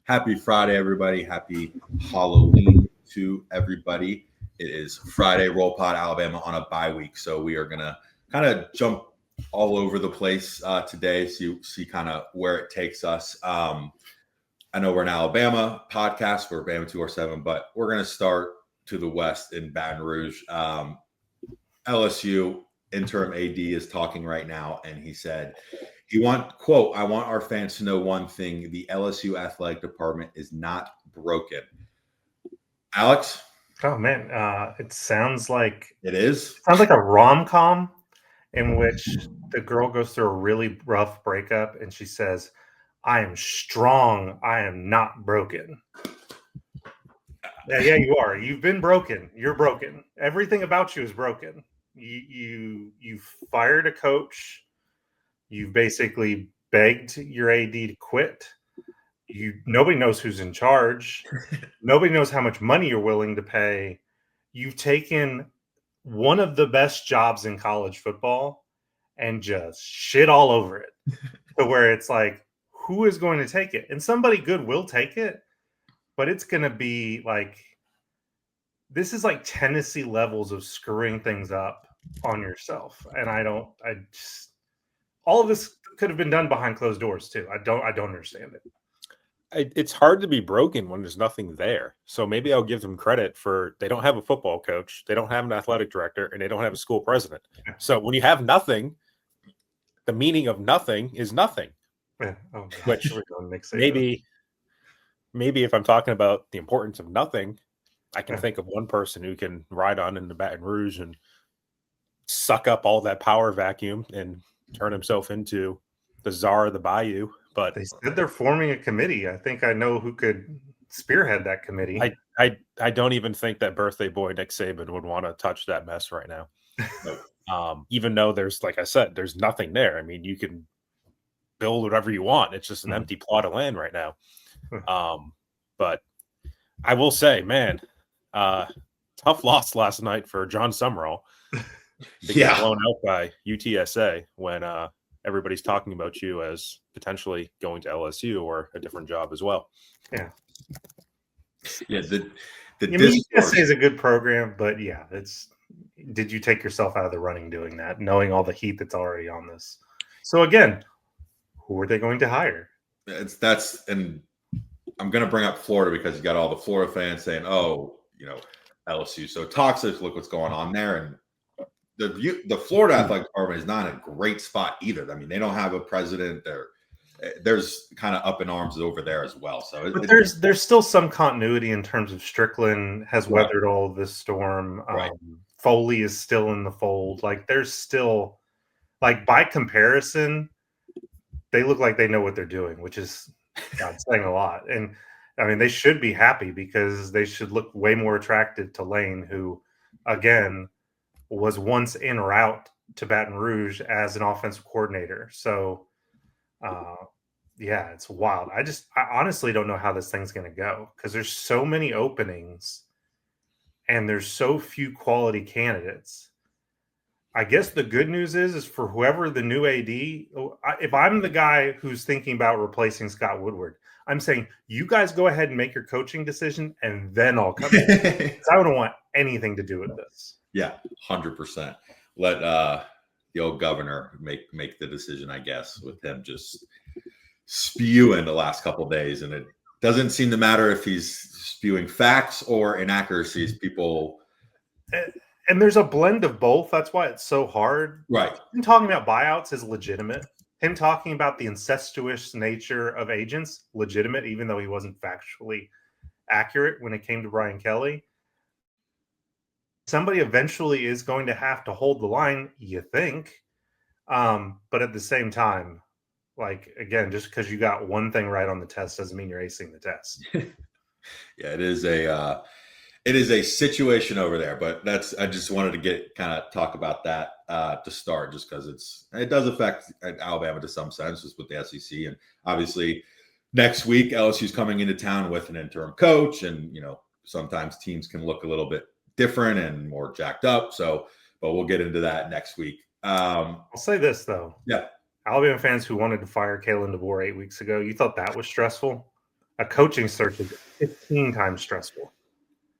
Happy Friday, everybody. Happy Halloween to everybody. It is Friday Roll Pod Alabama on a bye week, so we are going to kind of jump all over the place today, see kind of where it takes us. I know we're an Alabama podcast, we're Bama247, but we're going to start to the west in Baton Rouge. LSU interim AD is talking right now, and he said, quote, I want our fans to know one thing. The LSU athletic department is not broken. Alex? Oh, man. It sounds like it is. It sounds like a rom-com in which the girl goes through a really rough breakup, and she says, I am strong. I am not broken. Yeah, you are. You've been broken. You're broken. Everything about you is broken. You fired a coach. You've basically begged your AD to quit. Nobody knows who's in charge. Nobody knows how much money you're willing to pay. You've taken one of the best jobs in college football and just shit all over it. To where it's like, who is going to take it? And somebody good will take it, but it's going to be like, this is like Tennessee levels of screwing things up on yourself. And all of this could have been done behind closed doors too. I don't understand it. It's hard to be broken when there's nothing there. So maybe I'll give them credit for they don't have a football coach, they don't have an athletic director, and they don't have a school president. So when you have nothing, the meaning of nothing is nothing. Yeah. Oh, which maybe if I'm talking about the importance of nothing, I can think of one person who can ride on into Baton Rouge and suck up all that power vacuum and turn himself into the czar of the bayou. But they said they're forming a committee. I think I know who could spearhead that committee. I don't even think that birthday boy Nick Saban would want to touch that mess right now. Even though there's, like I said, there's nothing there. I mean, you can build whatever you want. It's just an empty plot of land right now. But I will say, man, tough loss last night for John Summerall. They get blown out by UTSA when everybody's talking about you as potentially going to LSU or a different job as well. Yeah. Yeah. UTSA is a good program, but did you take yourself out of the running doing that, knowing all the heat that's already on this? So again, who are they going to hire? And I'm going to bring up Florida because you got all the Florida fans saying, LSU so toxic. Look what's going on there. And the Florida athletic department is not in a great spot either. I mean, they don't have a president. There's kind of up in arms over there as well. So, but there's still some continuity in terms of Strickland has weathered all of this storm. Right. Foley is still in the fold. Like there's still, like by comparison, they look like they know what they're doing, which is saying a lot. And I mean, they should be happy because they should look way more attractive to Lane, who, again, was once en route to Baton Rouge as an offensive coordinator. So, it's wild. I honestly don't know how this thing's going to go because there's so many openings and there's so few quality candidates. I guess the good news is for whoever the new AD, if I'm the guy who's thinking about replacing Scott Woodward, I'm saying you guys go ahead and make your coaching decision and then I'll come in. I wouldn't want anything to do with this. Yeah, 100%. Let the old governor make the decision, I guess, with him just spewing the last couple of days. And it doesn't seem to matter if he's spewing facts or inaccuracies. People... And there's a blend of both. That's why it's so hard. Right. Him talking about buyouts is legitimate. Him talking about the incestuous nature of agents, legitimate, even though he wasn't factually accurate when it came to Brian Kelly. Somebody eventually is going to have to hold the line, you think. But at the same time, like, again, just because you got one thing right on the test doesn't mean you're acing the test. Yeah, it is a situation over there, but I just wanted to talk about that to start, just because it does affect Alabama to some sense, just with the SEC. And obviously next week, LSU's coming into town with an interim coach, and, sometimes teams can look a little bit different and more jacked up. So, but we'll get into that next week. I'll say this though. Yeah. Alabama fans who wanted to fire Kalen DeBoer 8 weeks ago, you thought that was stressful? a coaching search is 15 times stressful.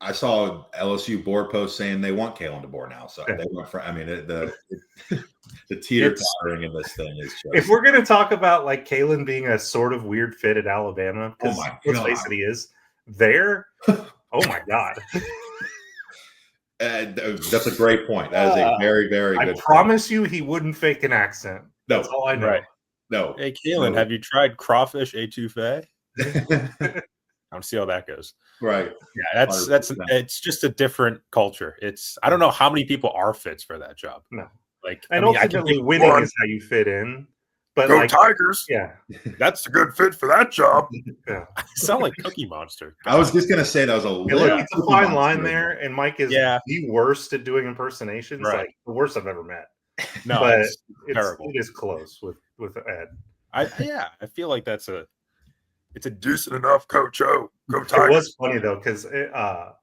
I saw LSU board post saying they want Kalen DeBoer now. So Yeah. they went for. I mean, the teeter-tottering in this thing is just. If we're going to talk about like Kalen being a sort of weird fit at Alabama, because let's face it, he is there. Oh my God. That's a great point. That is a very, very good I promise you he wouldn't fake an accent. No. That's all I know. Right. No. Hey, Kalen, have you tried crawfish etouffee? I want to see how that goes. Right. Yeah, it's just a different culture. I don't know how many people are fits for that job. No. Like, and I mean, ultimately winning is how you fit in. But go like, Tigers. Yeah. That's a good fit for that job. Yeah. I sound like Cookie Monster. I was just going to say that was a little. It's a fine line there, and Mike is the worst at doing impersonations. Right. Like the worst I've ever met. No, but it's terrible. It is close with Ed. I feel like it's a decent enough coach. Oh, go Tigers. It was funny though, because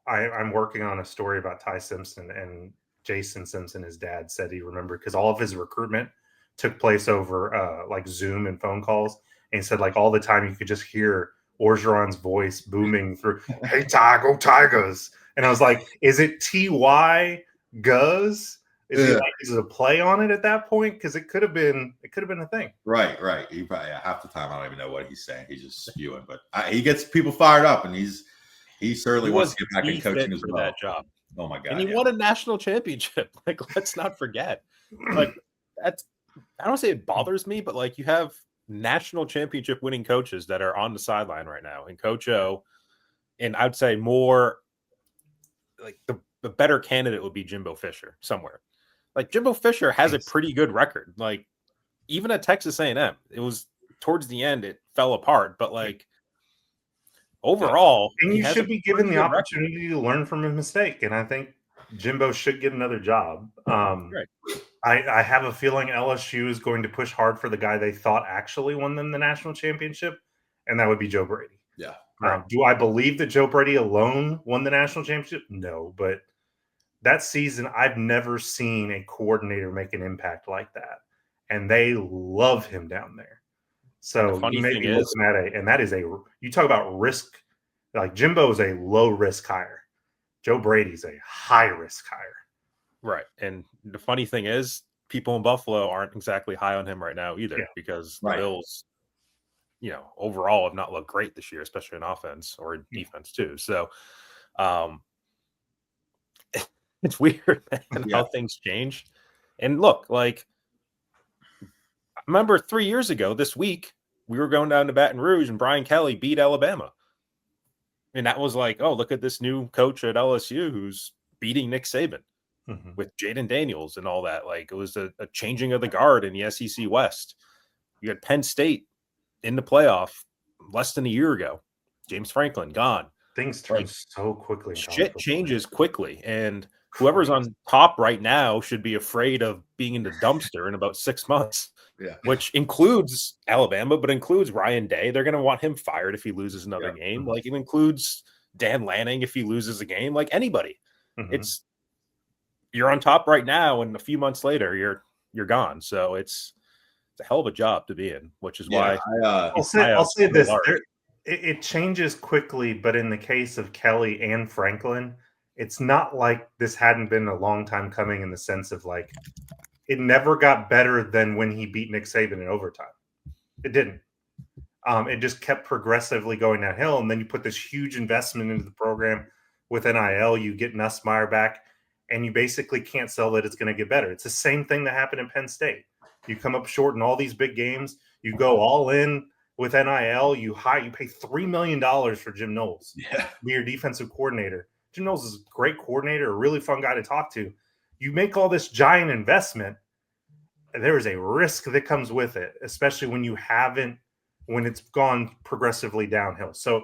I'm working on a story about Ty Simpson, and Jason Simpson, his dad, said he remembered because all of his recruitment took place over like Zoom and phone calls, and he said like all the time you could just hear Orgeron's voice booming through, "Hey Ty, go Tigers!" And I was like, "Is it Ty Guz? Is it a play on it at that point? Because it could have been a thing." Right. He probably half the time I don't even know what he's saying. He's just spewing, but he gets people fired up, and he certainly wants to get back in coaching as well. That job. Oh my God! And he won a national championship. Like, let's not forget. Like, I don't say it bothers me, but like you have national championship winning coaches that are on the sideline right now, and Coach O, and I'd say more like the better candidate would be Jimbo Fisher somewhere. Like Jimbo Fisher has a pretty good record. Like even at Texas A&M, it was towards the end it fell apart, but like overall, and you should be given the opportunity to learn from a mistake. And I think Jimbo should get another job. Right. I have a feeling LSU is going to push hard for the guy they thought actually won them the national championship, and that would be Joe Brady. Yeah. Do I believe that Joe Brady alone won the national championship? No, but that season, I've never seen a coordinator make an impact like that, and they love him down there. So you may be looking at and that is you talk about risk. Like Jimbo is a low risk hire. Joe Brady's a high risk hire. Right. And the funny thing is, people in Buffalo aren't exactly high on him right now either, because the Bills, overall have not looked great this year, especially in offense or in defense too. So it's weird, man, how things change. And look, like, I remember 3 years ago this week, we were going down to Baton Rouge and Brian Kelly beat Alabama. And that was like, oh, look at this new coach at LSU who's beating Nick Saban with Jaden Daniels and all that. Like, it was a changing of the guard in the SEC West. You had Penn State in the playoff less than a year ago. James Franklin gone. Things turn so quickly. Shit changes quickly. And whoever's on top right now should be afraid of being in the dumpster in about 6 months. Yeah, which includes Alabama, but includes Ryan Day. They're going to want him fired if he loses another game. Like, it includes Dan Lanning if he loses a game. Like anybody, it's you're on top right now, and a few months later you're gone. So it's a hell of a job to be in, which is why I'll say this: it changes quickly. But in the case of Kelly and Franklin, it's not like this hadn't been a long time coming in the sense of like. It never got better than when he beat Nick Saban in overtime. It didn't. It just kept progressively going downhill. And then you put this huge investment into the program with NIL. You get Nussmeier back, and you basically can't sell that it's going to get better. It's the same thing that happened in Penn State. You come up short in all these big games. You go all in with NIL. You pay $3 million for Jim Knowles to be your defensive coordinator. Jim Knowles is a great coordinator, a really fun guy to talk to. You make all this giant investment, and there is a risk that comes with it, especially when when it's gone progressively downhill. So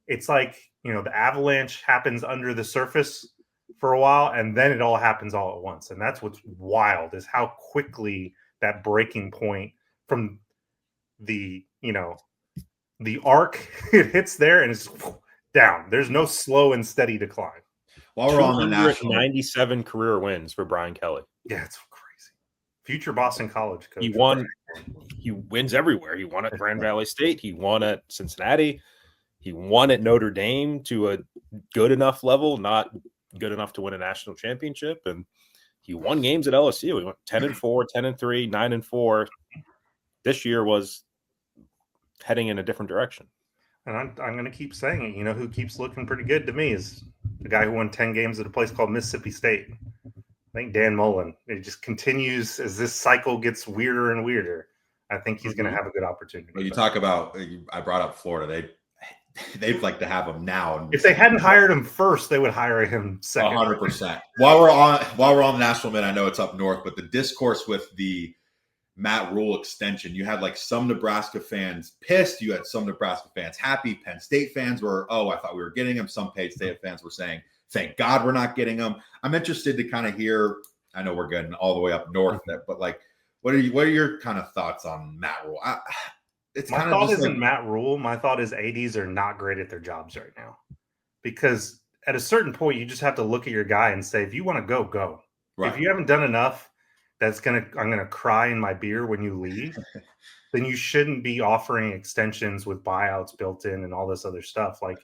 it's like, the avalanche happens under the surface for a while, and then it all happens all at once. And that's what's wild, is how quickly that breaking point from the arc, it hits there and it's down. There's no slow and steady decline. While we're on the national, 97 career wins for Brian Kelly. Yeah, it's crazy. Future Boston College coach. He won. He wins everywhere. He won at Grand Valley State. He won at Cincinnati. He won at Notre Dame to a good enough level, not good enough to win a national championship. And he won games at LSU. He went 10-4, 10-3, 9-4. This year was heading in a different direction. And I'm going to keep saying it. You know who keeps looking pretty good to me is the guy who won 10 games at a place called Mississippi State. I think Dan Mullen. It just continues as this cycle gets weirder and weirder. I think he's going to have a good opportunity. Well, you talk about, I brought up Florida. They'd like to have him now. If they hadn't hired him first, they would hire him second. 100%. While we're on the national men, I know it's up north, but the discourse with the Matt Rule extension, you had like some Nebraska fans pissed. You had some Nebraska fans happy. Penn State fans were, I thought we were getting him. Some Penn State fans were saying, thank God we're not getting him. I'm interested to kind of hear, I know we're getting all the way up north, but like, what are your kind of thoughts on Matt Rule? My thought isn't Matt Rule. My thought is ADs are not great at their jobs right now, because at a certain point, you just have to look at your guy and say, if you want to go, go. Right. If you haven't done enough, I'm going to cry in my beer when you leave, then you shouldn't be offering extensions with buyouts built in and all this other stuff. Like,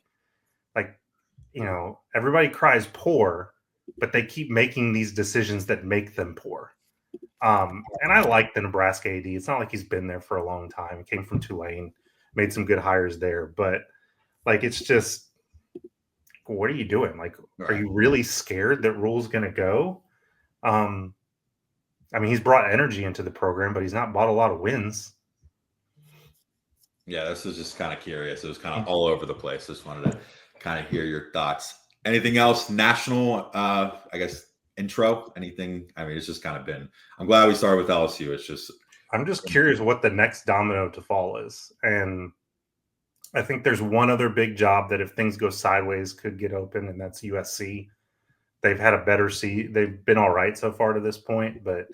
everybody cries poor, but they keep making these decisions that make them poor. And I like the Nebraska AD. It's not like he's been there for a long time. He came from Tulane, made some good hires there, but like, it's just, what are you doing? Like, Are you really scared that Rule's going to go? I mean, he's brought energy into the program, but he's not bought a lot of wins. Yeah, this is just kind of curious. It was kind of all over the place. Just wanted to kind of hear your thoughts. Anything else national, I guess, intro? Anything? I mean, it's just kind of been, I'm glad we started with LSU. It's just, I'm just curious what the next domino to fall is. And I think there's one other big job that if things go sideways could get open, and that's USC. They've had a better seat. They've been all right so far to this point, but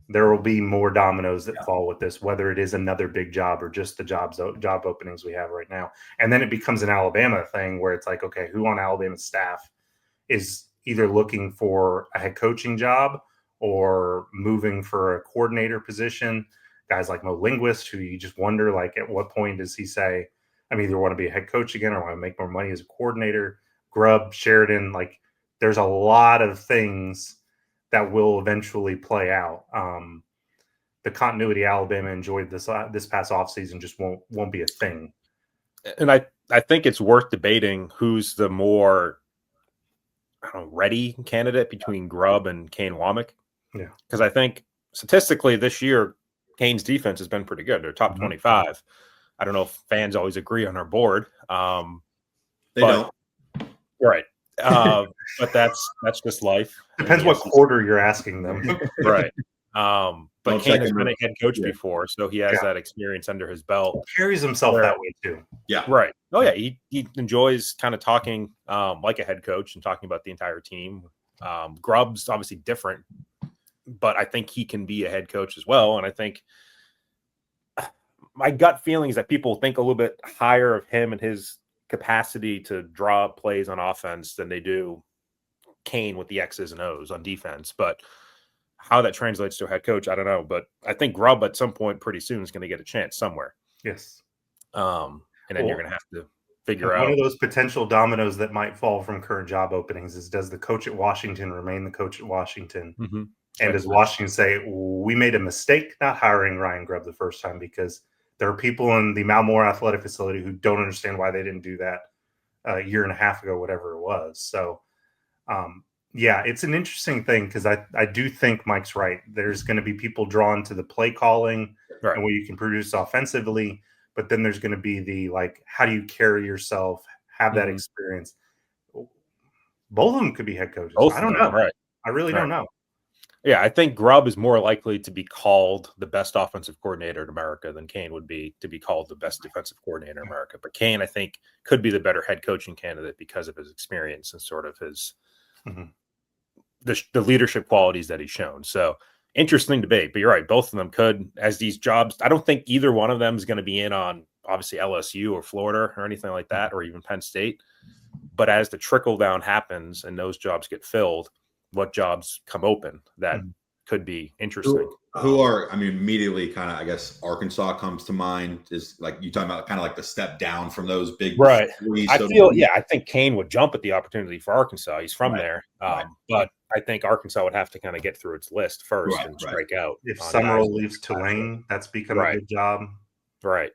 there will be more dominoes that fall with this, whether it is another big job or just the job openings we have right now. And then it becomes an Alabama thing where it's like, okay, who on Alabama's staff is either looking for a head coaching job or moving for a coordinator position? Guys like Mo Linguist, who you just wonder, like, at what point does he say, I either want to be a head coach again or want to make more money as a coordinator? Grubb, Sheridan, like, there's a lot of things that will eventually play out. The continuity Alabama enjoyed this past offseason just won't be a thing. And I think it's worth debating who's the more ready candidate between Grubb and Kane Womack. Yeah. Because I think statistically this year, Kane's defense has been pretty good. They're top 25. I don't know if fans always agree on our board. They don't. Right. But that's just life. Depends what quarter you're asking them. Right. But Kane has been a head coach before, so he has that experience under his belt. He carries himself that way too. Yeah. Right. Oh yeah. He enjoys kind of talking like a head coach and talking about the entire team. Grubb's obviously different, but I think he can be a head coach as well. And I think my gut feeling is that people think a little bit higher of him and his capacity to draw up plays on offense than they do Kane with the X's and O's on defense. But how that translates to a head coach, I don't know. But I think Grubb at some point pretty soon is going to get a chance somewhere. Yes. And then you're going to have to figure out. One of those potential dominoes that might fall from current job openings is, does the coach at Washington remain the coach at Washington? Mm-hmm. And does Washington say, we made a mistake not hiring Ryan Grubb the first time, because there are people in the Malmore Athletic Facility who don't understand why they didn't do that a year and a half ago, whatever it was. So, it's an interesting thing, because I do think Mike's right. There's going to be people drawn to the play calling and what you can produce offensively, but then there's going to be the, like, how do you carry yourself, have that experience? Both of them could be head coaches. I don't know. Right. I really don't know. Yeah, I think Grubb is more likely to be called the best offensive coordinator in America than Kane would be to be called the best defensive coordinator in America. But Kane, I think, could be the better head coaching candidate because of his experience and sort of his the leadership qualities that he's shown. So interesting debate. But you're right, both of them could, as these jobs. I don't think either one of them is going to be in on obviously LSU or Florida or anything like that, or even Penn State. But as the trickle down happens and those jobs get filled, what jobs come open that could be interesting. Immediately kind of, I guess Arkansas comes to mind. Is like you talking about kind of like the step down from those big right. three, I think Kane would jump at the opportunity for Arkansas. He's from there. But I think Arkansas would have to kind of get through its list first and strike out. If Summerall leaves Tulane, that's become a good job. Right.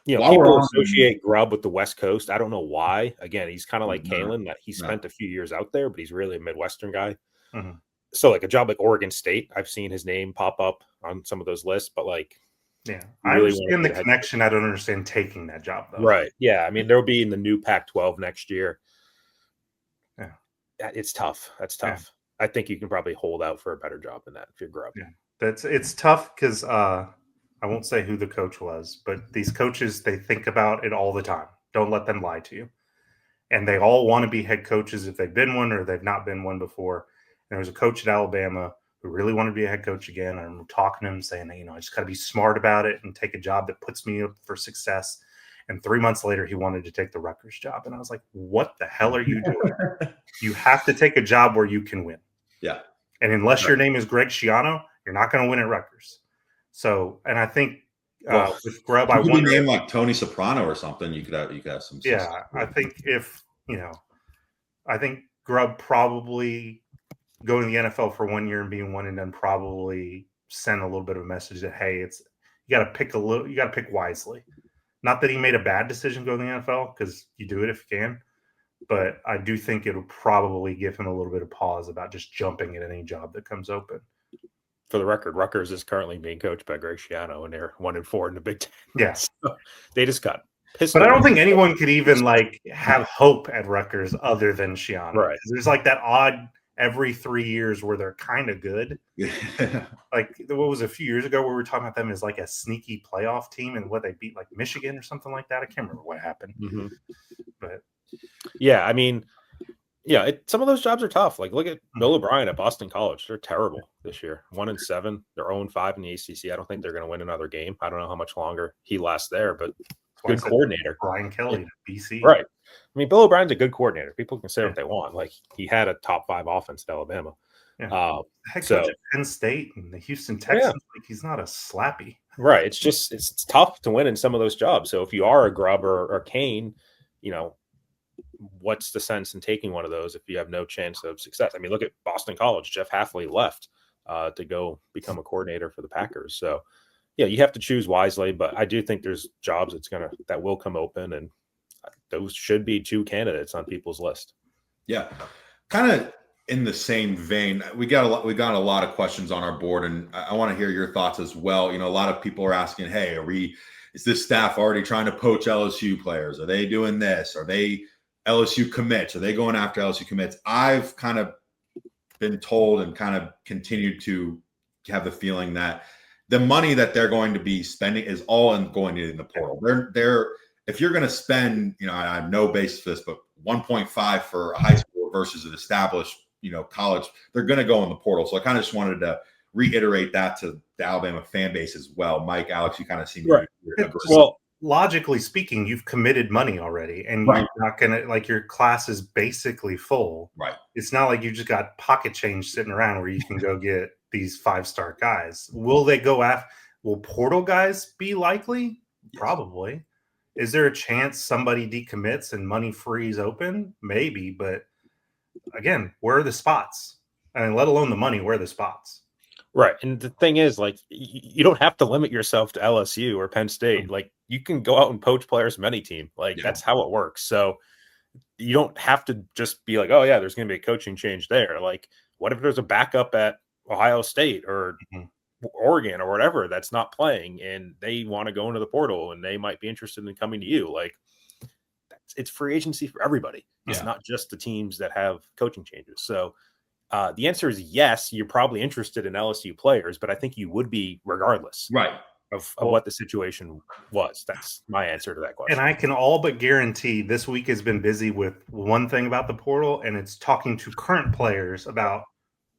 People associate Grubb with the West Coast. I don't know why. Again, he's kind of like Kalen, that he spent a few years out there, but he's really a Midwestern guy. Mm-hmm. So like a job like Oregon State, I've seen his name pop up on some of those lists, but like, I understand the connection. I don't understand taking that job though. Right. Yeah. I mean, there'll be in the new Pac-12 next year. Yeah. It's tough. That's tough. Yeah. I think you can probably hold out for a better job than that if you're Grubb. Yeah. It's tough because I won't say who the coach was, but these coaches, they think about it all the time. Don't let them lie to you. And they all want to be head coaches if they've been one or they've not been one before. And there was a coach at Alabama who really wanted to be a head coach again. I remember talking to him saying, I just got to be smart about it and take a job that puts me up for success. And 3 months later, he wanted to take the Rutgers job. And I was like, what the hell are you doing? You have to take a job where you can win. Yeah. And unless your name is Greg Schiano, you're not going to win at Rutgers. So, and I think with Grubb, I wonder, name like Tony Soprano or something. You could have some. Yeah, I think I think Grubb probably going to the NFL for 1 year and being one and done probably sent a little bit of a message that hey, you got to pick wisely. Not that he made a bad decision going to the NFL because you do it if you can, but I do think it'll probably give him a little bit of pause about just jumping at any job that comes open. For the record, Rutgers is currently being coached by Greg Schiano, and they're 1-4 in the Big Ten. Yeah, so they just got pissed. But I don't think anyone could even have hope at Rutgers other than Schiano. Right? There's like that odd every 3 years where they're kind of good. Like what was a few years ago where we were talking about them as like a sneaky playoff team and what they beat like Michigan or something like that. I can't remember what happened. Mm-hmm. But yeah, I mean. Yeah, some of those jobs are tough. Like, look at Bill O'Brien at Boston College. They're terrible this year. 1-7. They're 0-5 in the ACC. I don't think they're going to win another game. I don't know how much longer he lasts there, but good coordinator. Brian Kelly to BC. Right. I mean, Bill O'Brien's a good coordinator. People can say what they want. Like, he had a top 5 offense at Alabama. Yeah. Head coach at Penn State and the Houston Texans, like he's not a slappy. Right. It's just it's tough to win in some of those jobs. So if you are a Grubb or Kane, what's the sense in taking one of those if you have no chance of success? I mean, look at Boston College. Jeff Hafley left to go become a coordinator for the Packers. So, yeah, you have to choose wisely. But I do think there's jobs that will come open, and those should be 2 candidates on people's list. Yeah, kind of in the same vein. We got a lot of questions on our board, and I want to hear your thoughts as well. A lot of people are asking, "Hey, is this staff already trying to poach LSU players? Are they doing this? Are they LSU commits? Are they going after LSU commits?" I've kind of been told and kind of continued to have the feeling that the money that they're going to be spending is all going in the portal. They're if you're going to spend, I have no basis for this, but 1.5 for a high school versus an established, college, they're going to go in the portal. So I kind of just wanted to reiterate that to the Alabama fan base as well. Mike, Alex, you kind of seem right. Well, logically speaking, you've committed money already, and you're not gonna your class is basically full. Right. It's not like you just got pocket change sitting around where you can go get these 5-star guys. Will they go after? Will portal guys be likely? Yes. Probably. Is there a chance somebody decommits and money frees open? Maybe, but again, where are the spots? I mean, let alone the money, where are the spots? Right. And the thing is, you don't have to limit yourself to LSU or Penn State. You can go out and poach players from any team. That's how it works. So you don't have to just be like, oh, yeah, there's going to be a coaching change there. What if there's a backup at Ohio State or Oregon or whatever that's not playing and they want to go into the portal and they might be interested in coming to you? It's free agency for everybody. It's not just the teams that have coaching changes. So the answer is yes, you're probably interested in LSU players, but I think you would be regardless of what the situation was. That's my answer to that question. And I can all but guarantee this week has been busy with one thing about the portal, and it's talking to current players about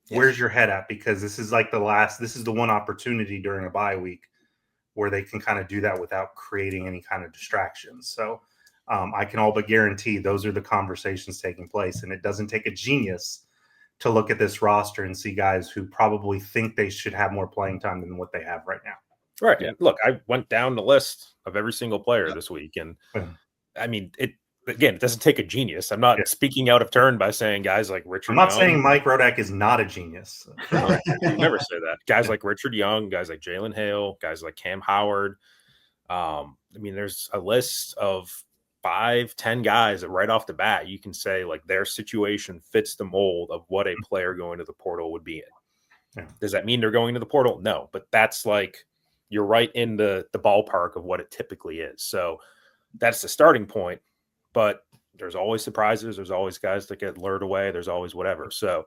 where's your head at, because this is this is the one opportunity during a bye week where they can kind of do that without creating any kind of distractions. So I can all but guarantee those are the conversations taking place, and it doesn't take a genius to look at this roster and see guys who probably think they should have more playing time than what they have right now. Right. Yeah. Look, I went down the list of every single player this week, and I mean, it doesn't take a genius. I'm not speaking out of turn by saying guys like Richard. I'm not Young, saying Mike Rodak is not a genius. You never say that. Guys like Richard Young, guys like Jalen Hale, guys like Cam Howard. I mean, there's a list of 5-10 guys that right off the bat you can say like their situation fits the mold of what a player going to the portal would be in. Yeah. Does that mean they're going to the portal? No, but that's like you're right in the ballpark of what it typically is. So that's the starting point. But there's always surprises. There's always guys that get lured away. There's always whatever. So,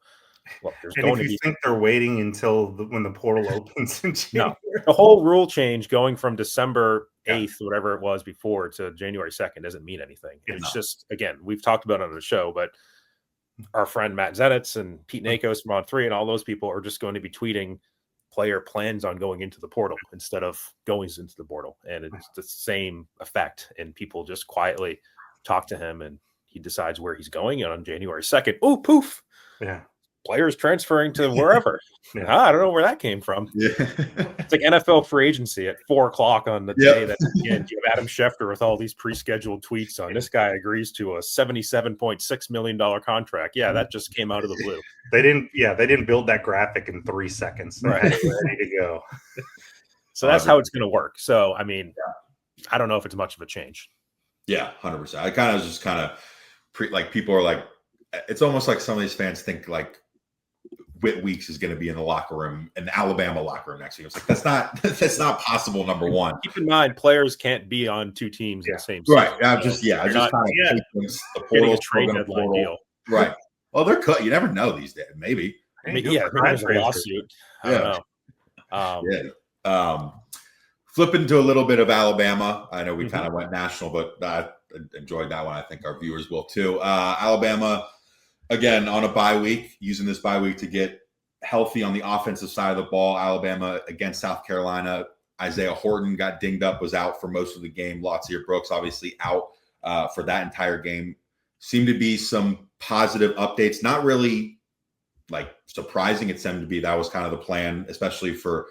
look, there's and going if you think they're waiting until when the portal opens in January. No, the whole rule change going from December 8th, whatever it was before, to January 2nd doesn't mean anything. It's just, again, we've talked about it on the show, but our friend Matt Zenitz and Pete Nakos from On3 and all those people are just going to be tweeting player plans on going into the portal instead of going into the portal. And it's the same effect. And people just quietly talk to him and he decides where he's going. And on January 2nd, oh, poof. Yeah. Players transferring to wherever. I don't know where that came from. Yeah. It's like NFL free agency at 4:00 on the day that you have Adam Schefter with all these pre-scheduled tweets on this guy agrees to a $77.6 million contract. Yeah, that just came out of the blue. They didn't build that graphic in 3 seconds. They had it ready to go. So that's how it's going to work. So, I mean, I don't know if it's much of a change. Yeah, 100%. I kind of just like people are like, it's almost like some of these fans think like Whit Weeks is going to be in the locker room, in the Alabama locker room next year. It's like that's not possible. Number one, keep in mind players can't be on two teams in the same season. Right. I just kind of the portal trade deadline deal. Right. Well, they're cut. You never know these days. Maybe. There's a lawsuit. I don't know. Flipping to a little bit of Alabama. I know we kind of went national, but I enjoyed that one. I think our viewers will too. Alabama, again, on a bye week, using this bye week to get healthy on the offensive side of the ball. Alabama against South Carolina. Isaiah Horton got dinged up, was out for most of the game. Latsier Brooks obviously out for that entire game. Seemed to be some positive updates. Not really like surprising. It seemed to be that was kind of the plan, especially for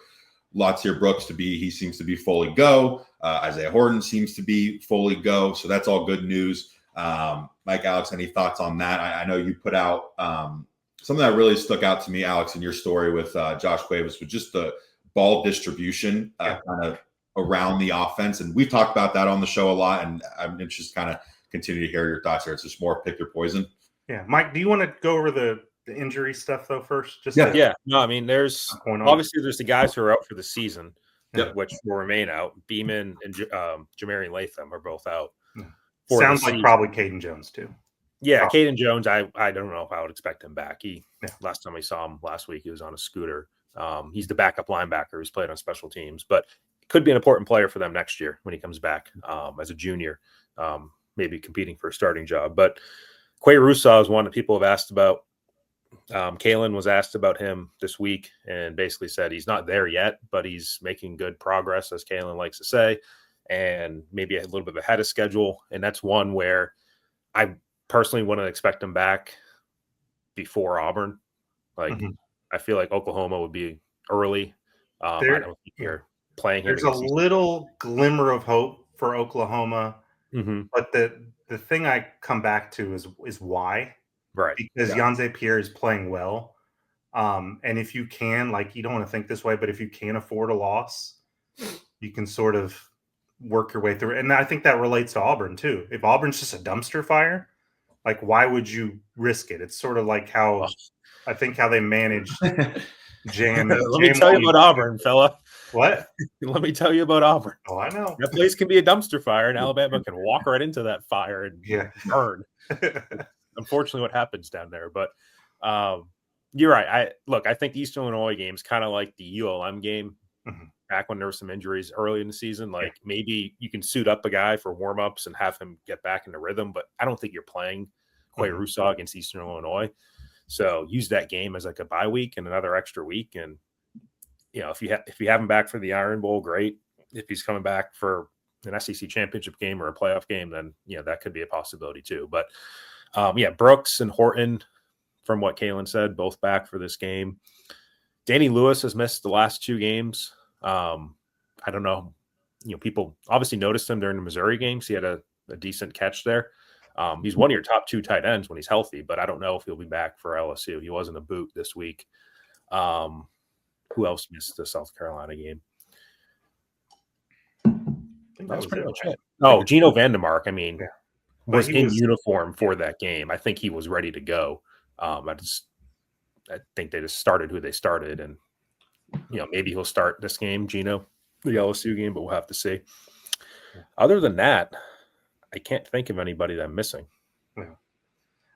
Latsier Brooks he seems to be fully go. Isaiah Horton seems to be fully go. So that's all good news. Mike, Alex, any thoughts on that? I know you put out something that really stuck out to me, Alex, in your story with Josh Cuevas, with just the ball distribution kind of around the offense. And we've talked about that on the show a lot. And I'm interested to kind of continue to hear your thoughts here. It's just more pick your poison. Yeah. Mike, do you want to go over the injury stuff though first? No, I mean, there's obviously the guys who are out for the season, which will remain out. Beeman and Jamarian Latham are both out. Sounds like probably Caden Jones too. Yeah, Caden Jones, I don't know if I would expect him back. Last time we saw him last week, he was on a scooter. He's the backup linebacker who's played on special teams, but could be an important player for them next year when he comes back as a junior, maybe competing for a starting job. But Quay Rusaw is one that people have asked about. Kalen was asked about him this week and basically said he's not there yet, but he's making good progress, as Kalen likes to say, and maybe a little bit ahead of schedule. And that's one where I personally wouldn't expect him back before Auburn. Like, I feel like Oklahoma would be early. I don't think you're playing him. There's a little glimmer of hope for Oklahoma, but the thing I come back to is why. Right. Because Yanze Pierre is playing well. And if you can, like, you don't want to think this way, but if you can afford a loss, you can sort of work your way through it. And I think that relates to Auburn too. If Auburn's just a dumpster fire, like, why would you risk it? It's sort of like how they managed Jam. Let me tell you about Auburn, fella. What? Let me tell you about Auburn. Oh, I know. That place can be a dumpster fire, and Alabama can walk right into that fire and burn. Unfortunately, what happens down there. But you're right. I think the Eastern Illinois game is kind of like the ULM game back when there were some injuries early in the season. Like, maybe you can suit up a guy for warm-ups and have him get back into rhythm, but I don't think you're playing Quay Rusaw against Eastern Illinois. So use that game as like a bye week and another extra week. And, if you have him back for the Iron Bowl, great. If he's coming back for an SEC championship game or a playoff game, then, that could be a possibility too. But Brooks and Horton, from what Kalen said, both back for this game. Danny Lewis has missed the last 2 games. I don't know. People obviously noticed him during the Missouri games. He had a decent catch there. He's one of your top 2 tight ends when he's healthy, but I don't know if he'll be back for LSU. He wasn't a boot this week. Who else missed the South Carolina game? That was pretty much it. Oh, Gino Vandermark, was in uniform for that game. I think he was ready to go. I think they just started who they started, and maybe he'll start this game, Gino, the LSU game, but we'll have to see. Other than that, I can't think of anybody that I'm missing. Yeah.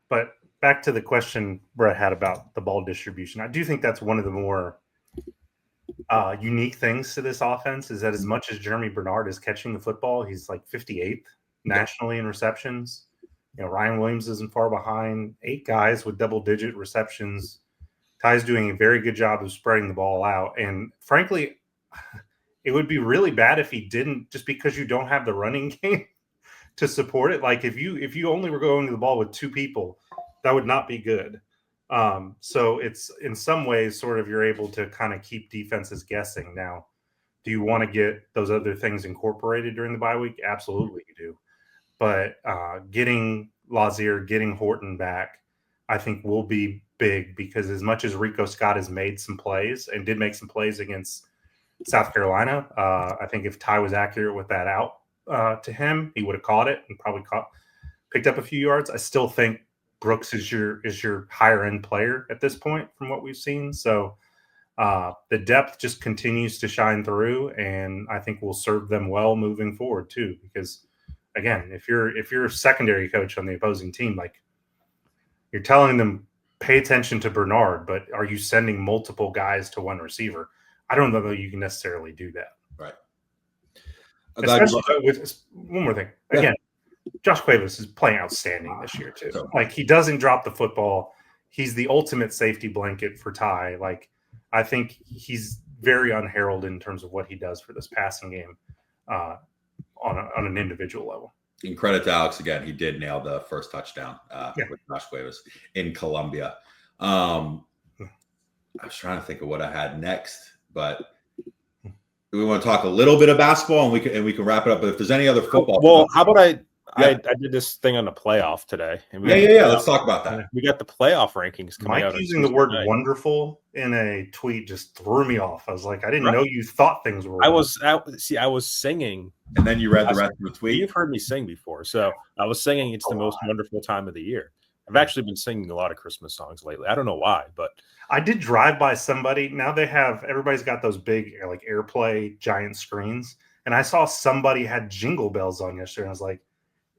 But back to the question Brett had about the ball distribution, I do think that's one of the more unique things to this offense is that as much as Jeremy Bernard is catching the football, he's like 58th nationally in receptions. Ryan Williams isn't far behind. 8 guys with double-digit receptions. Ty's doing a very good job of spreading the ball out. And frankly, it would be really bad if he didn't, just because you don't have the running game to support it. Like if you only were going to the ball with 2 people, that would not be good. So it's in some ways sort of you're able to kind of keep defenses guessing. Now, do you want to get those other things incorporated during the bye week? Absolutely you do. But getting Lazier, getting Horton back, I think will be big, because as much as Rico Scott has made some plays and did make some plays against South Carolina, I think if Ty was accurate with that out to him, he would have caught it and probably picked up a few yards. I still think Brooks is your higher end player at this point from what we've seen. So the depth just continues to shine through, and I think will serve them well moving forward too. Because again, if you're a secondary coach on the opposing team, like you're telling them pay attention to Bernard, but are you sending multiple guys to one receiver? I don't know that you can necessarily do that. Right. Especially with one more thing. Again, Josh Cuevas is playing outstanding this year too. Like he doesn't drop the football. He's the ultimate safety blanket for Ty. Like I think he's very unheralded in terms of what he does for this passing game on an individual level. And credit to Alex again. He did nail the first touchdown with Josh Cuevas in Columbia. I was trying to think of what I had next, but we want to talk a little bit of basketball, and we can wrap it up. But if there's any other football, well, how about I did this thing on the playoff today. And Let's talk about that. We got the playoff rankings coming out. Mike using the word "wonderful" in a tweet just threw me off. I was like, I didn't know you thought things were. I was singing, and then you read the rest of the tweet. You've heard me sing before, so I was singing. It's the most wonderful time of the year. I've actually been singing a lot of Christmas songs lately. I don't know why, but I did drive by somebody. Now everybody's got those big like AirPlay giant screens, and I saw somebody had Jingle Bells on yesterday. And I was like,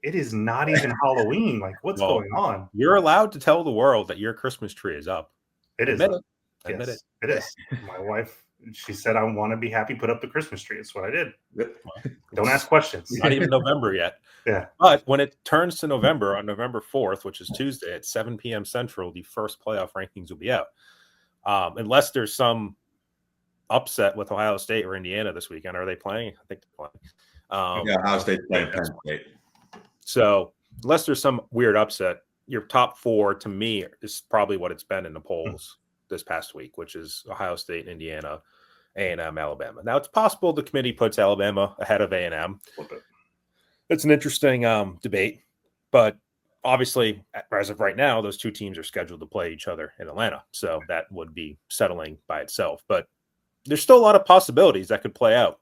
it is not even Halloween. Like, what's going on? You're allowed to tell the world that your Christmas tree is up. It is. Admit it. It is. My wife, she said, I want to be happy, put up the Christmas tree. That's what I did. Don't ask questions. Not even November yet. Yeah. But when it turns to November, on November 4th, which is Tuesday at 7 p.m. Central, the first playoff rankings will be out. Unless there's some upset with Ohio State or Indiana this weekend. Are they playing? I think they're playing. Ohio State's playing Penn State. So unless there's some weird upset, your top 4 to me is probably what it's been in the polls this past week, which is Ohio State, Indiana, A&M, Alabama. Now, it's possible the committee puts Alabama ahead of A&M. It's an interesting debate, but obviously, as of right now, those 2 teams are scheduled to play each other in Atlanta, so that would be settling by itself. But there's still a lot of possibilities that could play out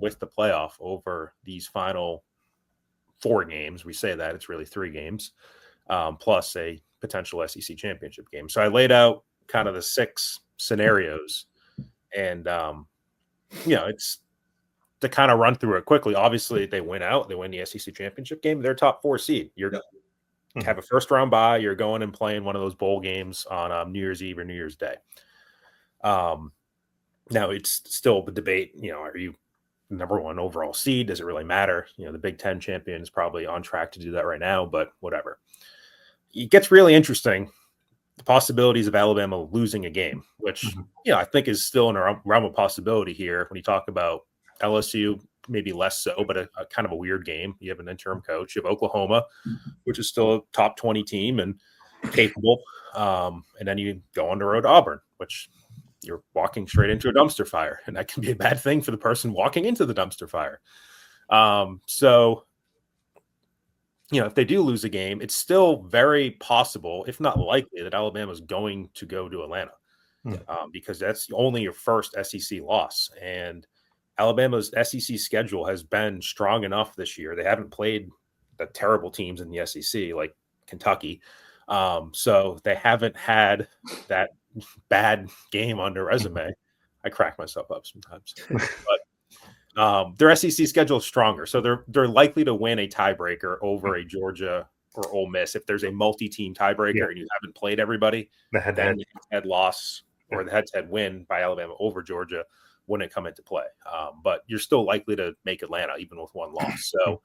with the playoff over these final 4 games. We say that it's really 3 games, plus a potential SEC championship game. So I laid out kind of the 6 scenarios, and it's to kind of run through it quickly. Obviously, they win the SEC championship game, they're top 4 seed. You're have a first round bye. You're going and playing one of those bowl games on New Year's Eve or New Year's Day. Now it's still the debate. Are you number 1 overall seed? Does it really matter? The Big Ten champion is probably on track to do that right now, but whatever. It gets really interesting. The possibilities of Alabama losing a game, which, I think is still in a realm of possibility here. When you talk about LSU, maybe less so, but a kind of a weird game. You have an interim coach. You have Oklahoma, which is still a top 20 team and capable. And then you go on the road to Auburn, which you're walking straight into a dumpster fire, and that can be a bad thing for the person walking into the dumpster fire. So, if they do lose a game, it's still very possible, if not likely, that Alabama's going to go to Atlanta because that's only your first SEC loss. And Alabama's SEC schedule has been strong enough this year. They haven't played the terrible teams in the SEC like Kentucky. So they haven't had that bad game on their resume. I crack myself up sometimes, but their SEC schedule is stronger, so they're likely to win a tiebreaker over a Georgia or Ole Miss if there's a multi-team tiebreaker and you haven't played everybody. The head-to-head loss or the head-to-head win by Alabama over Georgia wouldn't come into play, but you're still likely to make Atlanta even with one loss. So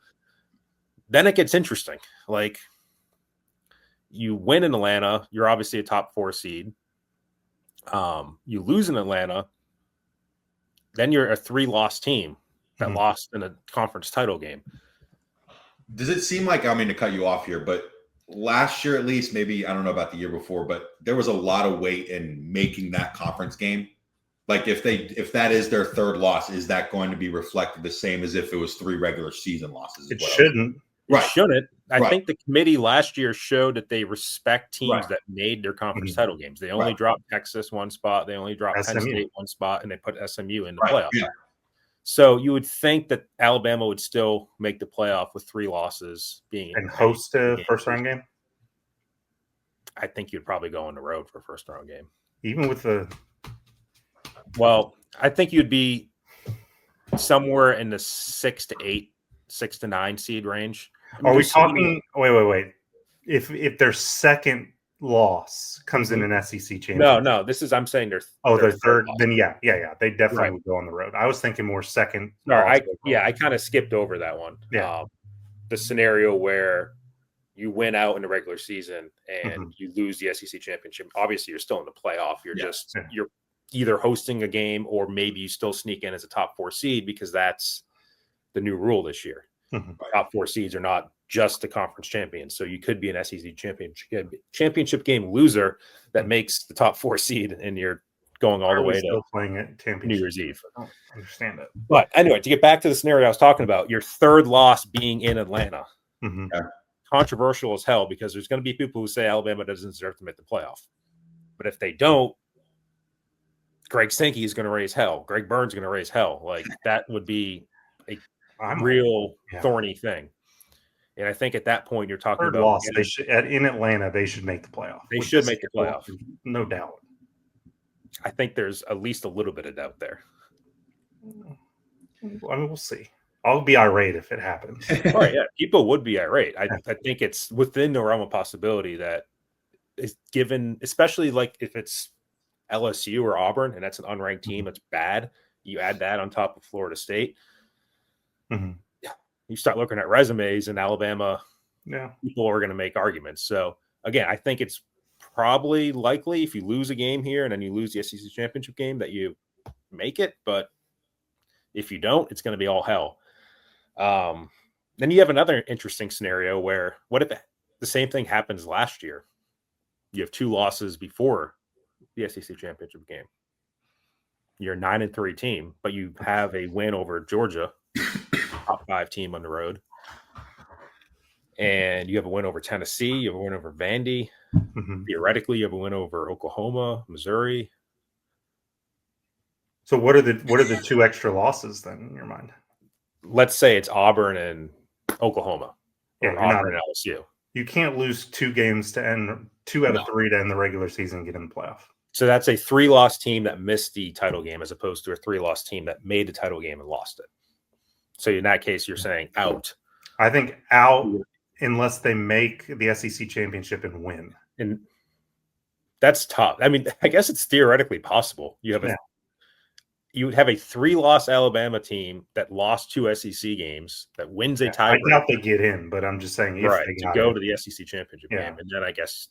then it gets interesting. Like, you win in Atlanta, you're obviously a top 4 seed. You lose in Atlanta, then you're a 3-loss team that lost in a conference title game. Does it seem like, I mean, to cut you off here, but last year at least, maybe, I don't know about the year before, but there was a lot of weight in making that conference game. Like, if that is their 3rd loss, is that going to be reflected the same as if it was 3 regular season losses? It shouldn't. Right. It shouldn't. I think the committee last year showed that they respect teams that made their conference title games. They only dropped Texas one spot. They only dropped Penn State one spot, and they put SMU in the playoff. Yeah. So you would think that Alabama would still make the playoff with 3 losses and host a first-round game? I think you'd probably go on the road for a first-round game. Even with the... Well, I think you'd be somewhere in the 6 to 8, 6 to 9 seed range. Are we talking? Wait. If their second loss comes in an SEC championship, no. This is I'm saying their third. Then yeah. They definitely would go on the road. I was thinking more second. No, I kind of skipped over that one. Yeah, the scenario where you win out in the regular season and you lose the SEC championship. Obviously, you're still in the playoff. You're either hosting a game or maybe you still sneak in as a top 4 seed because that's the new rule this year. Top 4 seeds are not just the conference champions. So you could be an SEC championship game loser that makes the top 4 seed and you're going all the way to playing at New Year's Eve. I don't understand it. But anyway, to get back to the scenario I was talking about, your 3rd loss being in Atlanta. Controversial as hell because there's going to be people who say Alabama doesn't deserve to make the playoff. But if they don't, Greg Sankey is going to raise hell. Greg Burns is going to raise hell. Like, that would be a real thorny thing. And I think at that point you're talking about loss. In Atlanta, they should make the playoff. They should make the playoff. No doubt. I think there's at least a little bit of doubt there. I mean, we'll see. I'll be irate if it happens. All right, yeah. People would be irate. I think it's within the realm of possibility that is given, especially like if it's LSU or Auburn, and that's an unranked team that's bad. You add that on top of Florida State. Yeah, you start looking at resumes in Alabama. Yeah, people are going to make arguments. So again, I think it's probably likely if you lose a game here and then you lose the SEC championship game that you make it. But if you don't, it's going to be all hell. Then you have another interesting scenario where what if the same thing happens last year? You have 2 losses before the SEC championship game. You're a 9-3 team, but you have a win over Georgia, top 5 team on the road. And you have a win over Tennessee. You have a win over Vandy. Theoretically, you have a win over Oklahoma, Missouri. So what are the 2 extra losses then in your mind? Let's say it's Auburn and Oklahoma. Yeah, or Auburn and LSU. You can't lose 2 games to end 2 out of 3 to end the regular season and get in the playoff. So that's a 3-loss team that missed the title game as opposed to a 3-loss team that made the title game and lost it. So in that case, you're saying out. I think out unless they make the SEC championship and win. And that's tough. I mean, I guess it's theoretically possible. You would have a 3-loss Alabama team that lost 2 SEC games that wins a tie. I doubt they get in, but I'm just saying if right they to go to the SEC championship game, and then I guess.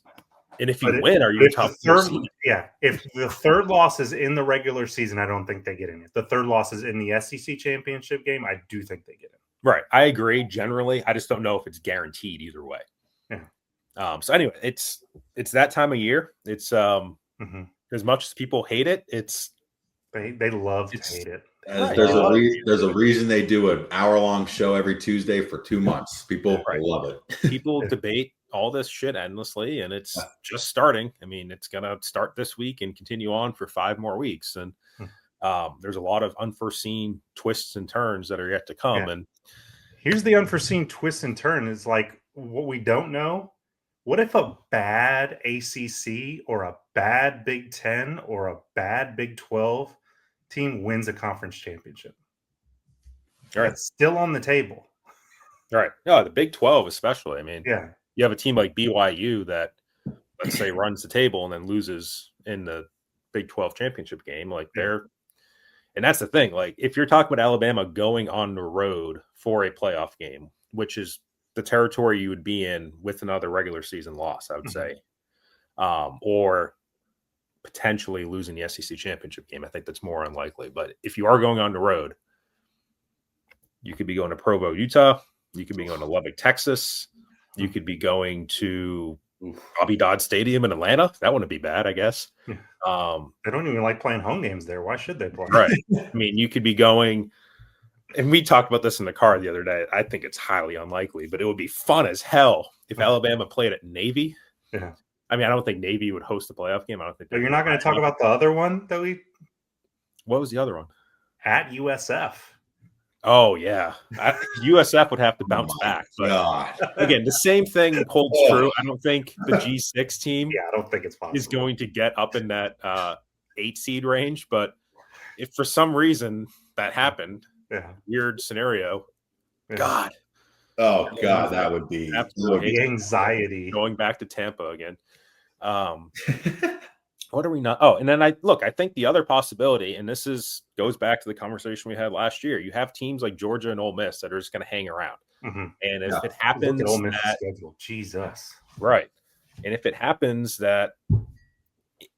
And if you win, are you top 4 seed? Yeah, if the 3rd loss is in the regular season, I don't think they get in. If the 3rd loss is in the SEC championship game, I do think they get in. Right, I agree. Generally, I just don't know if it's guaranteed either way. Yeah, So anyway, it's that time of year. It's as much as people hate it, they love to hate it. Right. There's a reason they do an hour-long show every Tuesday for 2 months. People love it. People debate all this shit endlessly, and it's just starting. I mean, it's gonna start this week and continue on for 5 more weeks. And there's a lot of unforeseen twists and turns that are yet to come. Yeah. And here's the unforeseen twist and turn is like what we don't know. What if a bad ACC or a bad Big 10 or a bad Big 12 team wins a conference championship? All right. It's still on the table. All right. No, the Big 12 especially. I mean, yeah, you have a team like BYU that, let's say, runs the table and then loses in the Big 12 championship game. Like and that's the thing. Like, if you're talking about Alabama going on the road for a playoff game, which is the territory you would be in with another regular season loss, I would say, or potentially losing the SEC championship game. I think that's more unlikely. But if you are going on the road, you could be going to Provo, Utah. You could be going to Lubbock, Texas. You could be going to Bobby Dodd Stadium in Atlanta. That wouldn't be bad, I guess. They don't even like playing home games there. Why should they play? Right. I mean, you could be going, and we talked about this in the car the other day. I think it's highly unlikely, but it would be fun as hell if Alabama played at Navy. Yeah. I mean, I don't think Navy would host a playoff game. I don't think. But you're not going to talk about the other one that What was the other one? At USF. Oh yeah, USF would have to bounce back. But again, the same thing holds true. I don't think the G6 team. I don't think it's possible. Is going to get up in that 8 seed range. But if for some reason that happened, weird scenario. God. Oh God, that would be the anxiety going back to Tampa again. What are we not? Oh, and then I think the other possibility, and this goes back to the conversation we had last year. You have teams like Georgia and Ole Miss that are just going to hang around. And if it happens, Ole Miss schedule, Jesus, right? And if it happens that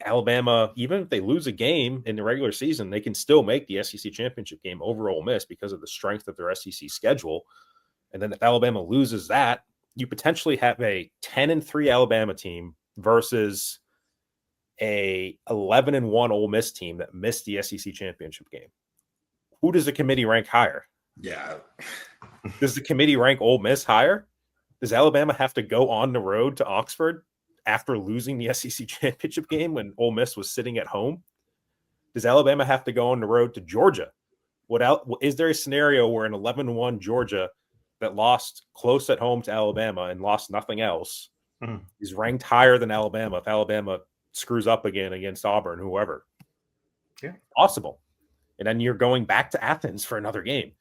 Alabama, even if they lose a game in the regular season, they can still make the SEC championship game over Ole Miss because of the strength of their SEC schedule. And then if Alabama loses that, you potentially have a 10-3 Alabama team versus a 11-1 Ole Miss team that missed the SEC championship game. Who does the committee rank higher? Yeah. Does the committee rank Ole Miss higher? Does Alabama have to go on the road to Oxford after losing the SEC championship game when Ole Miss was sitting at home? Does Alabama have to go on the road to Georgia? Is there a scenario where an 11-1 Georgia that lost close at home to Alabama and lost nothing else is ranked higher than Alabama if Alabama screws up again against Auburn, whoever? Yeah, possible. And then you're going back to Athens for another game.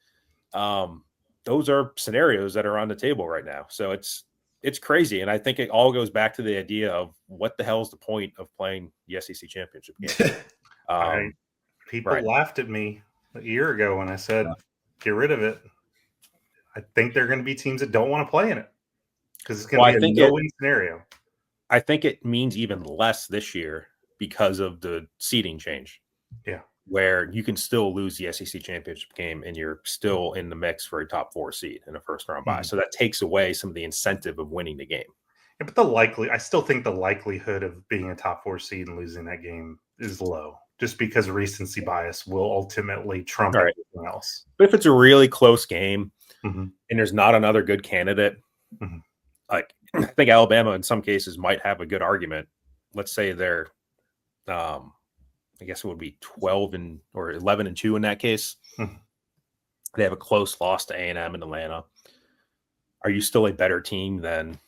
Those are scenarios that are on the table right now. So it's crazy. And I think it all goes back to the idea of what the hell is the point of playing the SEC championship game? People laughed at me a year ago when I said, get rid of it. I think there are going to be teams that don't want to play in it because it's going to be a no-win scenario. I think it means even less this year because of the seeding change. Yeah. Where you can still lose the SEC championship game and you're still in the mix for a top 4 seed in a first round bye. So that takes away some of the incentive of winning the game. Yeah, but I still think the likelihood of being a top 4 seed and losing that game is low just because recency bias will ultimately trump everything else. But if it's a really close game and there's not another good candidate, like I think Alabama in some cases might have a good argument. Let's say they're, I guess it would be 11-2 in that case. They have a close loss to A&M in Atlanta. Are you still a better team than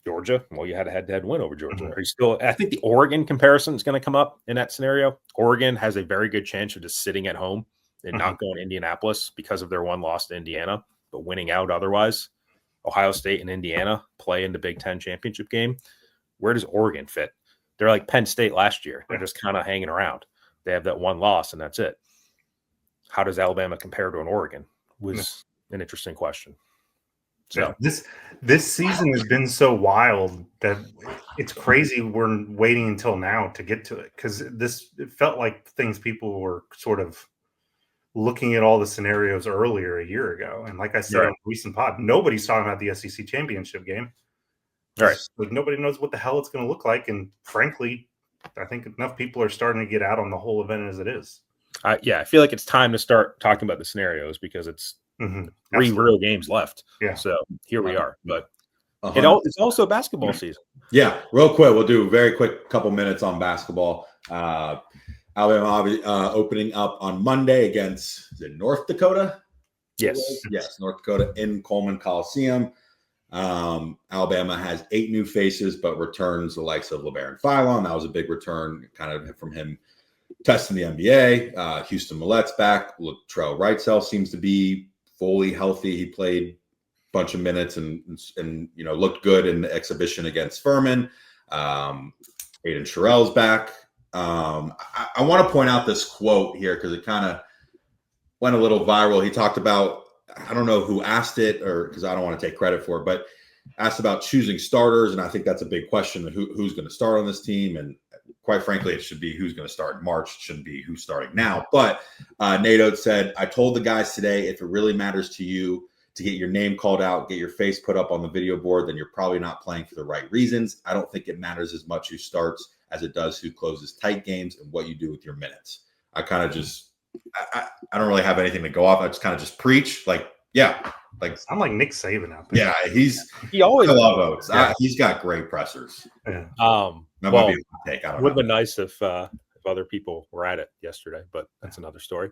Georgia? Well, you had a head-to-head win over Georgia. Are you still? I think the Oregon comparison is going to come up in that scenario. Oregon has a very good chance of just sitting at home and not going to Indianapolis because of their one loss to Indiana, but winning out otherwise. Ohio State and Indiana play in the Big Ten championship game. Where does Oregon fit? They're like Penn State last year. They're just kind of hanging around. They have that one loss, and that's it. How does Alabama compare to an Oregon? Was an interesting question. So this season has been so wild that it's crazy we're waiting until now to get to it because it felt like things people were sort of looking at all the scenarios earlier a year ago. And like I said on the recent pod, nobody's talking about the SEC championship game. Right. Like, nobody knows what the hell it's going to look like. And frankly, I think enough people are starting to get out on the whole event as it is. Yeah, I feel like it's time to start talking about the scenarios because it's 3 real games left. Yeah. So here we are. But it's also basketball season. Yeah, real quick, we'll do a very quick couple minutes on basketball. Alabama opening up on Monday against North Dakota. Yes, North Dakota in Coleman Coliseum. Alabama has 8 new faces, but returns the likes of LeBaron Philon. That was a big return, kind of from him testing the NBA. Houston Millette's back. Latrell Wrightsell seems to be fully healthy. He played a bunch of minutes and looked good in the exhibition against Furman. Aiden Sherrell's back. I want to point out this quote here because it kind of went a little viral. He talked about, I don't know who asked it, or because I don't want to take credit for it, but asked about choosing starters. And I think that's a big question, who's going to start on this team. And quite frankly, it should be who's going to start in March. It shouldn't be who's starting now. But Nate Oates said, I told the guys today, if it really matters to you to get your name called out, get your face put up on the video board, then you're probably not playing for the right reasons. I don't think it matters as much who starts as it does who closes tight games and what you do with your minutes. I kind of just, I don't really have anything to go off. I just kind of just preach. Like, yeah. Like, I'm like Nick Saban out there. Yeah, he always I love Oates. Yeah. He's got great pressers. Yeah. That might be a take. I don't know. Would have been nice if other people were at it yesterday, but that's another story.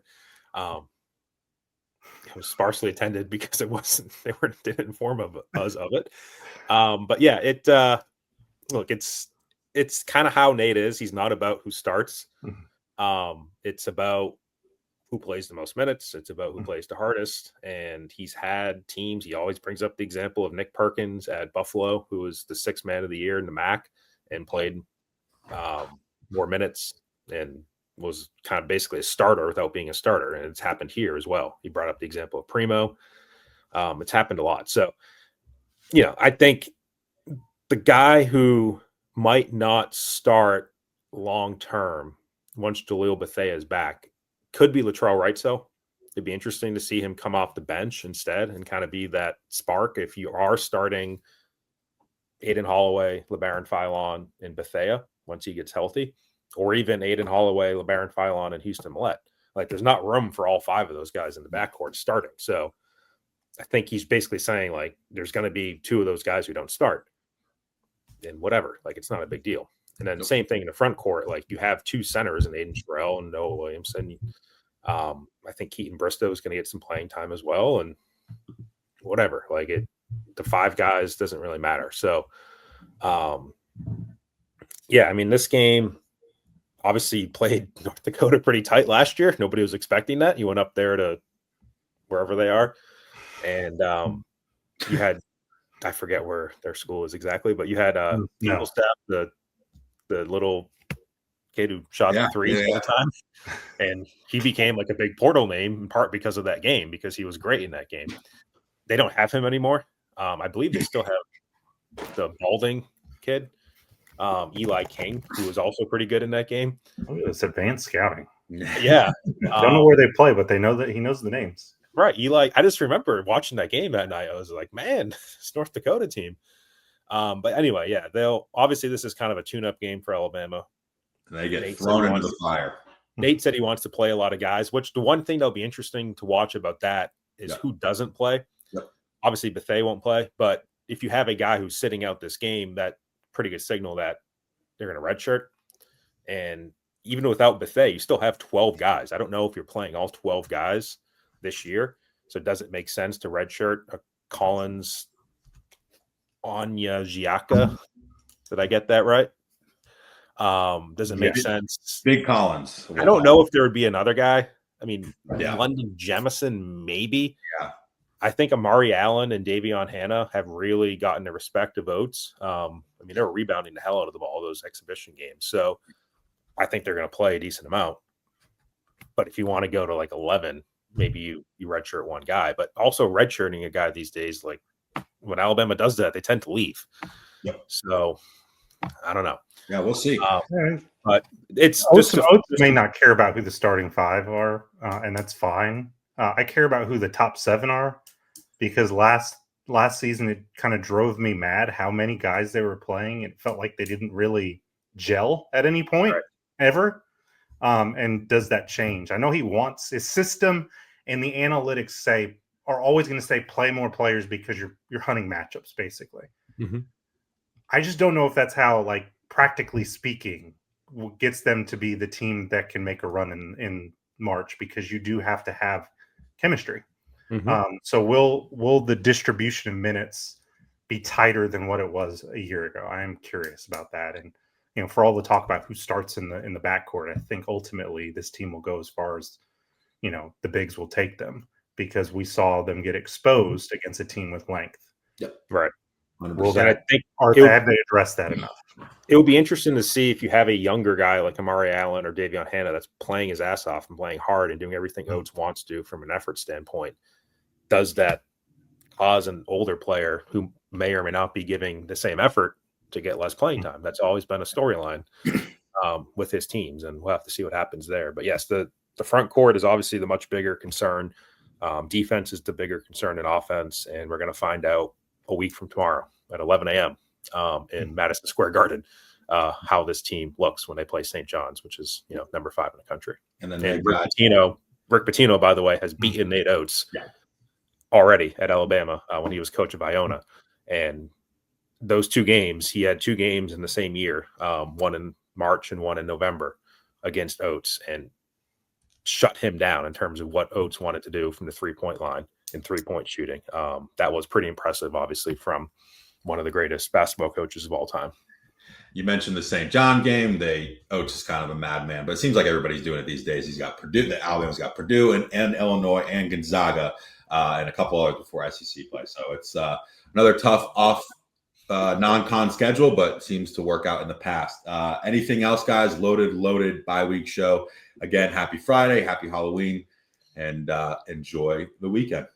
It was sparsely attended because they didn't inform us of it. But yeah, it's kind of how Nate is. He's not about who starts. It's about who plays the most minutes. It's about who plays the hardest. And he's had teams. He always brings up the example of Nick Perkins at Buffalo, who was the 6th man of the year in the MAC and played more minutes and was kind of basically a starter without being a starter. And it's happened here as well. He brought up the example of Primo. It's happened a lot. So, I think the guy who might not start long-term once Jaleel Bethea is back could be Latrell Wrightsell. It'd be interesting to see him come off the bench instead and kind of be that spark if you are starting Aiden Holloway, LeBaron Philon, and Bethea once he gets healthy, or even Aiden Holloway, LeBaron Philon, and Houston Millette. Like, there's not room for all 5 of those guys in the backcourt starting. So I think he's basically saying, like, there's going to be 2 of those guys who don't start. And whatever. Like, it's not a big deal. And then the same thing in the front court. Like, you have 2 centers in Aiden Sherrell and Noah Williamson. I think Keaton Bristow is going to get some playing time as well. And whatever. Like, the 5 guys doesn't really matter. So, yeah, I mean, this game obviously played North Dakota pretty tight last year. Nobody was expecting that. You went up there to wherever they are. And you had, I forget where their school is exactly, but you had Eagle Staff, the little kid who shot the threes all the time. And he became like a big portal name in part because of that game, because he was great in that game. They don't have him anymore. I believe they still have the balding kid, Eli King, who was also pretty good in that game. Oh, it's advanced scouting. Yeah. I don't know where they play, but they know that he knows the names. Right. Eli, I just remember watching that game that night. I was like, man, it's North Dakota team. But anyway, yeah, obviously this is kind of a tune-up game for Alabama. And they get thrown into the fire. Nate said he wants to play a lot of guys, which the one thing that'll be interesting to watch about that is who doesn't play. Yep. Obviously, Bethea won't play, but if you have a guy who's sitting out this game, that's pretty good signal that they're going to redshirt. And even without Bethea, you still have 12 guys. I don't know if you're playing all 12 guys this year. So does it make sense to redshirt a Collins, Anya Giacca? Did I get that right? Does it make sense? Big Collins. I don't know if there would be another guy. I mean, London Jemison, maybe. Yeah. I think Amari Allen and Davion Hannah have really gotten the respect of Oates. I mean, they were rebounding the hell out of the ball, those exhibition games. So I think they're going to play a decent amount. But if you want to go to like 11, maybe you redshirt one guy. But also redshirting a guy these days, like when Alabama does that, they tend to leave. Yep. So I don't know. Yeah, we'll see. But it's Oates may not care about who the starting 5 are, and that's fine. I care about who the top 7 are, because last last season, it kind of drove me mad how many guys they were playing. It felt like they didn't really gel at any point ever. And does that change? I know he wants his system, and the analytics are always going to say play more players because you're hunting matchups basically. Mm-hmm. I just don't know if that's how, like, practically speaking, gets them to be the team that can make a run in March, because you do have to have chemistry. Mm-hmm. So will the distribution of minutes be tighter than what it was a year ago? I am curious about that. And, you know, for all the talk about who starts in the backcourt, I think ultimately this team will go as far as, you know, the bigs will take them, because we saw them get exposed against a team with length. Yep. Right. Will And I that, think have they addressed that enough? It would be interesting to see if you have a younger guy like Amari Allen or Davion Hannah that's playing his ass off and playing hard and doing everything Oates wants to do from an effort standpoint. Does that cause an older player who may or may not be giving the same effort to get less playing time? That's always been a storyline with his teams, and we'll have to see what happens there. But yes, the front court is obviously the much bigger concern. Defense is the bigger concern in offense, and we're going to find out a week from tomorrow at 11 a.m. In Madison Square Garden how this team looks when they play St. John's, which is, you know, number 5 in the country. And then Rick Pitino, by the way, has beaten Nate Oates already at Alabama when he was coach of Iona. And those 2 games, he had 2 games in the same year, one in March and one in November against Oates, and shut him down in terms of what Oates wanted to do from the 3-point line and 3-point shooting. That was pretty impressive, obviously, from one of the greatest basketball coaches of all time. You mentioned the St. John game. Oates is kind of a madman, but it seems like everybody's doing it these days. He's got Purdue, Alabama's got Purdue and Illinois and Gonzaga and a couple others before SEC play. So it's another tough off non-con schedule, but seems to work out in the past. Anything else, guys? Loaded bye-week show. Again, happy Friday, happy Halloween, and enjoy the weekend.